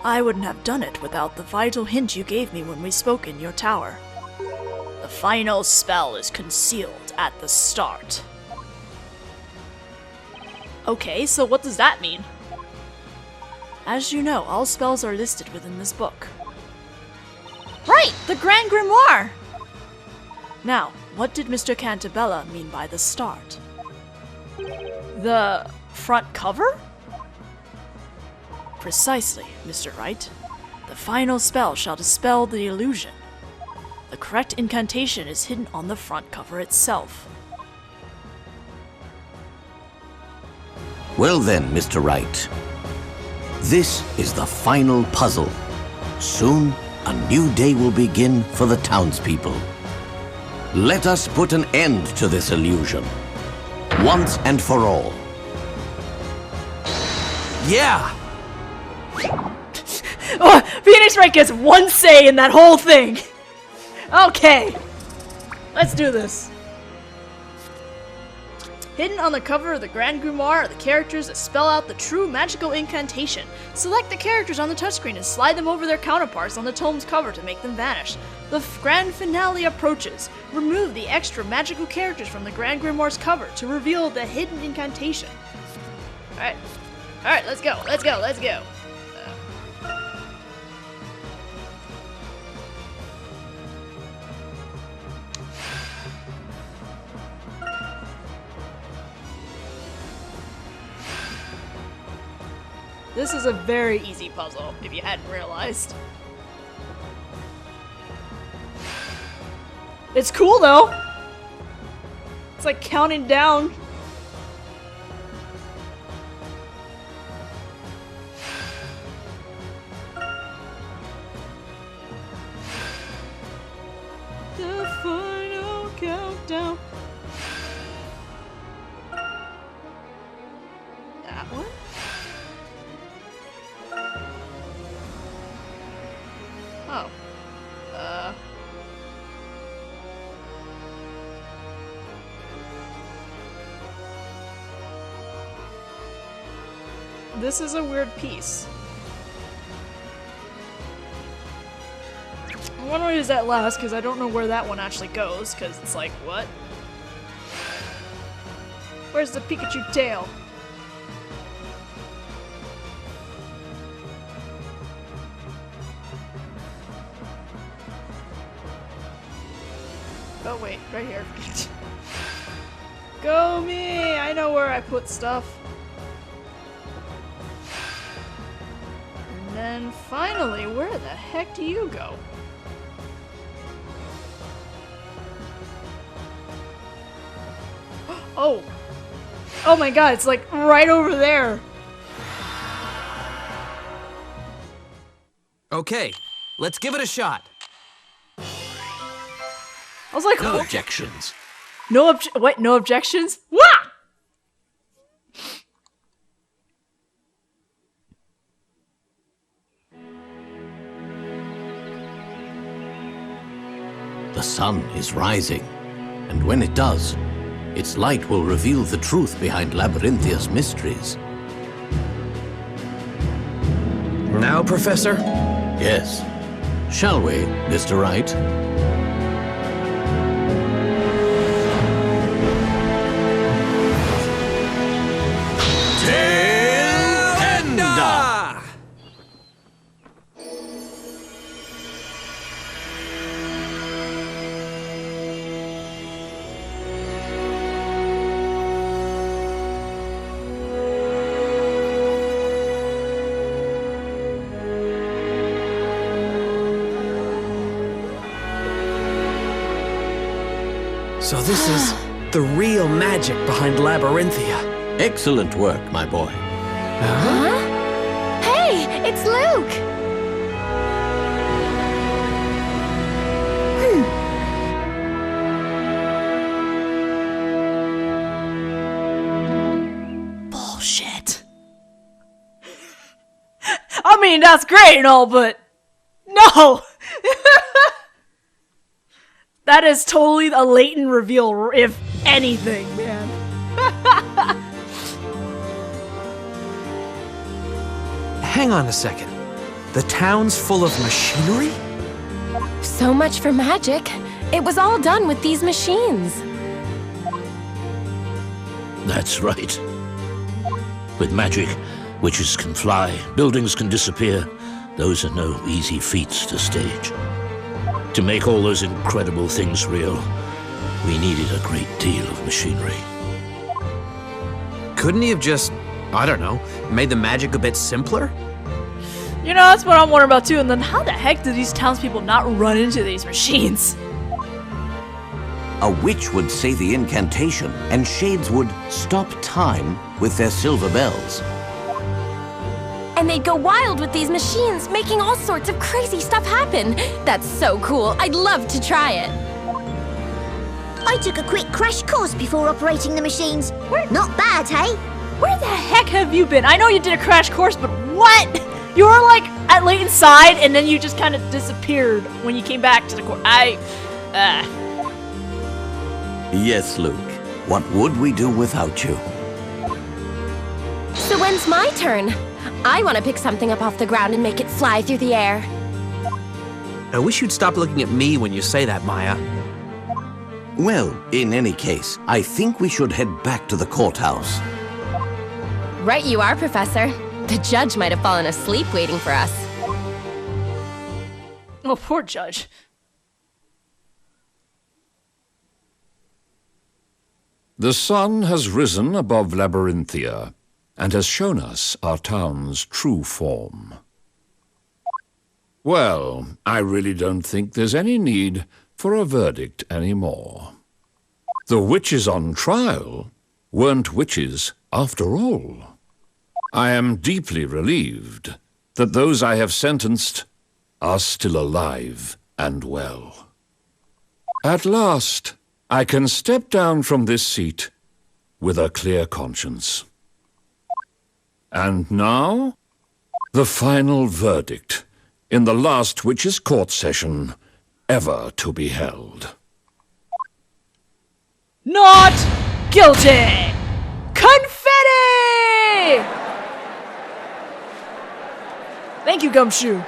I wouldn't have done it without the vital hint you gave me when we spoke in your tower. The final spell is concealed at the start. Okay, so what does that mean? As you know, all spells are listed within this book. Right! The Grand Grimoire! Now, what did Mr. Cantabella mean by the start? The front cover? Precisely, Mr. Wright. The final spell shall dispel the illusion. The correct incantation is hidden on the front cover itself. Well then, Mr. Wright. This is the final puzzle. Soon, a new day will begin for the townspeople. Let us put an end to this illusion. Once and for all. Yeah! Oh, Phoenix Wright gets one say in that whole thing! Okay! Let's do this. Hidden on the cover of the Grand Grimoire are the characters that spell out the true magical incantation. Select the characters on the touchscreen and slide them over their counterparts on the tome's cover to make them vanish. The grand finale approaches. Remove the extra magical characters from the Grand Grimoire's cover to reveal the hidden incantation. Alright, let's go. This is a very easy puzzle, if you hadn't realized. It's cool, though! It's like counting down. The final countdown. That one? Oh. This is a weird piece. I want to use that last because I don't know where that one actually goes, because it's like, what? Where's the Pikachu tail? Oh wait, right here. Go me! I know where I put stuff. And then finally, where the heck do you go? Oh! Oh my god, it's like right over there! Okay, let's give it a shot. I was like, No objections. No objections? Wah! The sun is rising, and when it does, its light will reveal the truth behind Labyrinthia's mysteries. Now, Professor? Yes. Shall we, Mr. Wright? So this is the real magic behind Labyrinthia. Excellent work, my boy. Huh? Hey, it's Luke! Bullshit. I mean, that's great and all, but no! That is totally a Layton reveal, if anything, man. Hang on a second. The town's full of machinery? So much for magic. It was all done with these machines. That's right. With magic, witches can fly, buildings can disappear. Those are no easy feats to stage. To make all those incredible things real, we needed a great deal of machinery. Couldn't he have just, I don't know, made the magic a bit simpler? You know, that's what I'm wondering about too. And then how the heck do these townspeople not run into these machines? A witch would say the incantation, and shades would stop time with their silver bells. And they'd go wild with these machines, making all sorts of crazy stuff happen. That's so cool. I'd love to try it. I took a quick crash course before operating the machines. Not bad, hey? Where the heck have you been? I know you did a crash course, but what? You were like at Layton's side, and then you just kind of disappeared when you came back to the course. Yes, Luke. What would we do without you? So when's my turn? I want to pick something up off the ground and make it fly through the air. I wish you'd stop looking at me when you say that, Maya. Well, in any case, I think we should head back to the courthouse. Right you are, Professor. The judge might have fallen asleep waiting for us. Oh, poor judge. The sun has risen above Labyrinthia and has shown us our town's true form. Well, I really don't think there's any need for a verdict anymore. The witches on trial weren't witches after all. I am deeply relieved that those I have sentenced are still alive and well. At last, I can step down from this seat with a clear conscience. And now, the final verdict in the last witches' court session ever to be held. Not guilty! Confetti! Thank you, Gumshoe.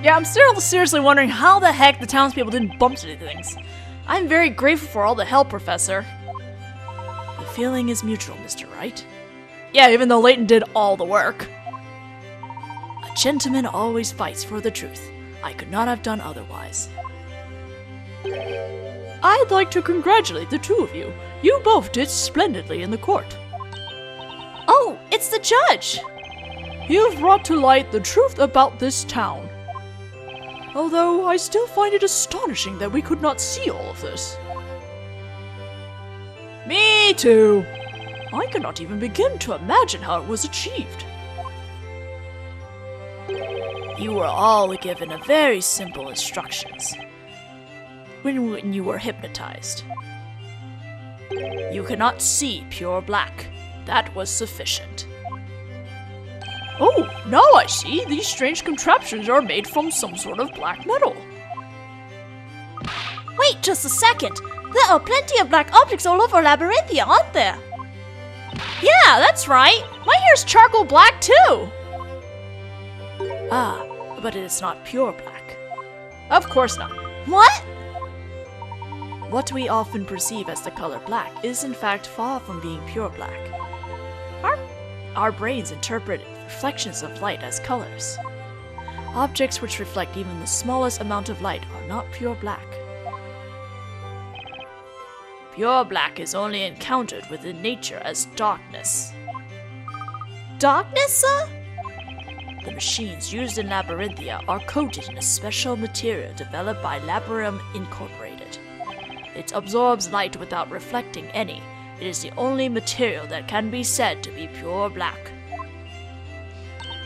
Yeah, I'm still seriously wondering how the heck the townspeople didn't bump into things. I'm very grateful for all the help, Professor. The feeling is mutual, Mr. Wright. Yeah, even though Layton did all the work. A gentleman always fights for the truth. I could not have done otherwise. I'd like to congratulate the two of you. You both did splendidly in the court. Oh, it's the judge! You've brought to light the truth about this town. Although I still find it astonishing that we could not see all of this. Me too! I cannot even begin to imagine how it was achieved. You were all given a very simple instructions when you were hypnotized. You cannot see pure black. That was sufficient. Oh, now I see. These strange contraptions are made from some sort of black metal. Wait just a second. There are plenty of black objects all over Labyrinthia, aren't there? Yeah, that's right. My hair's charcoal black too. Ah, but it is not pure black. Of course not. What? What we often perceive as the color black is in fact far from being pure black. Our brains interpret reflections of light as colors. Objects which reflect even the smallest amount of light are not pure black. Pure black is only encountered within nature as darkness. Darkness, sir? The machines used in Labyrinthia are coated in a special material developed by Labyrinth Incorporated. It absorbs light without reflecting any. It is the only material that can be said to be pure black.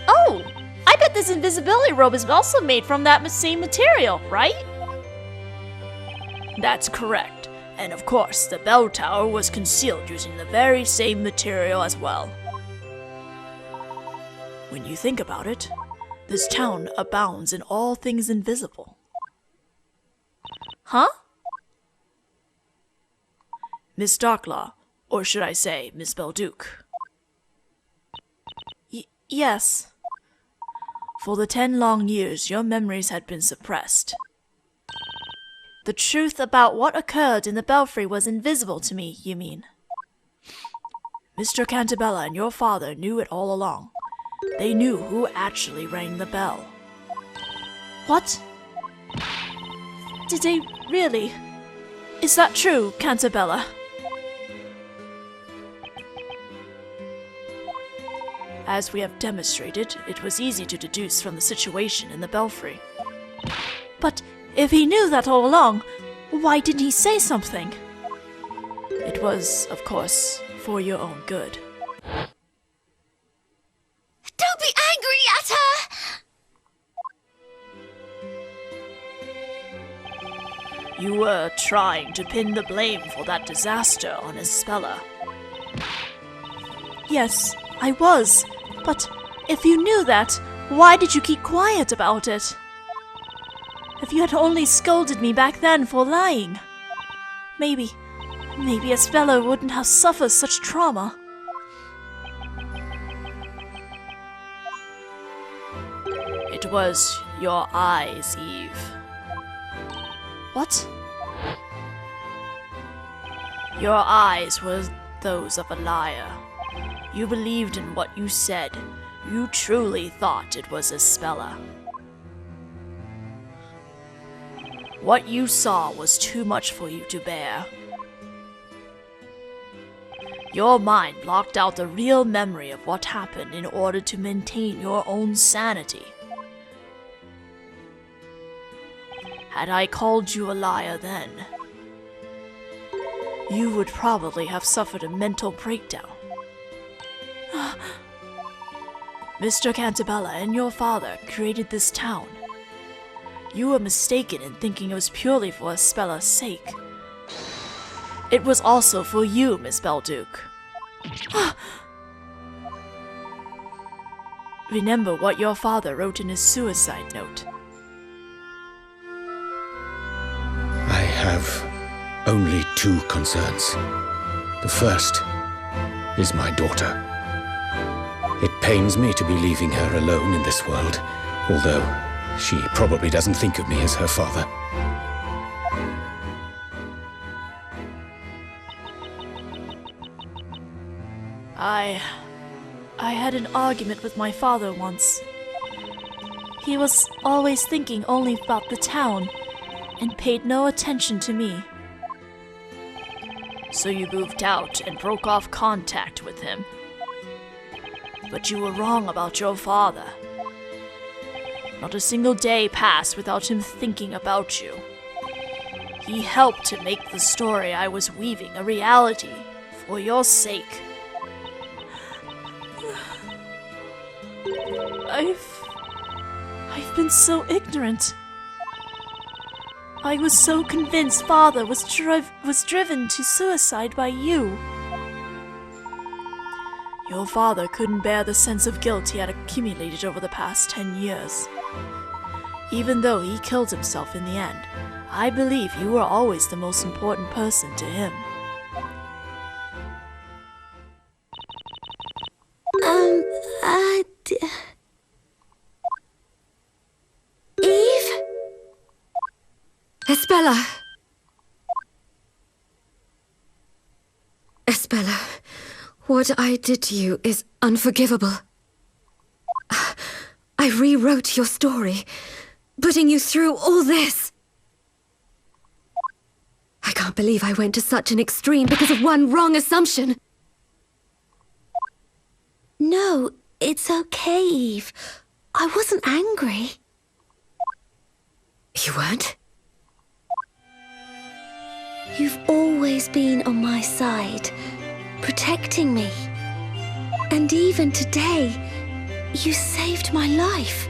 Oh! I bet this invisibility robe is also made from that same material, right? That's correct. And of course, the bell tower was concealed using the very same material as well. When you think about it, this town abounds in all things invisible. Huh? Miss Darklaw, or should I say, Miss Belduke? Yes. For the 10 long years, your memories had been suppressed. The truth about what occurred in the belfry was invisible to me, you mean? Mr. Cantabella and your father knew it all along. They knew who actually rang the bell. What? Did they really? Is that true, Cantabella? As we have demonstrated, it was easy to deduce from the situation in the belfry. But if he knew that all along, why didn't he say something? It was, of course, for your own good. Don't be angry at her! You were trying to pin the blame for that disaster on Isabella. Yes, I was. But if you knew that, why did you keep quiet about it? If you had only scolded me back then for lying, maybe Isabella wouldn't have suffered such trauma. It was your eyes, Eve. What? Your eyes were those of a liar. You believed in what you said. You truly thought it was Isabella. What you saw was too much for you to bear. Your mind blocked out the real memory of what happened in order to maintain your own sanity. Had I called you a liar then, you would probably have suffered a mental breakdown. Mr. Cantabella and your father created this town. You were mistaken in thinking it was purely for Isabella's sake. It was also for you, Miss Belduke. Remember what your father wrote in his suicide note. I have only 2 concerns. The first is my daughter. It pains me to be leaving her alone in this world, although she probably doesn't think of me as her father. I had an argument with my father once. He was always thinking only about the town and paid no attention to me. So you moved out and broke off contact with him. But you were wrong about your father. Not a single day passed without him thinking about you. He helped to make the story I was weaving a reality for your sake. I've been so ignorant. I was so convinced father was driven to suicide by you. Your father couldn't bear the sense of guilt he had accumulated over the past 10 years. Even though he killed himself in the end, I believe you were always the most important person to him. Eve? Isabella! Isabella, what I did to you is unforgivable. I rewrote your story, putting you through all this. I can't believe I went to such an extreme because of one wrong assumption. No, it's okay, Eve. I wasn't angry. You weren't? You've always been on my side, protecting me. And even today, you saved my life.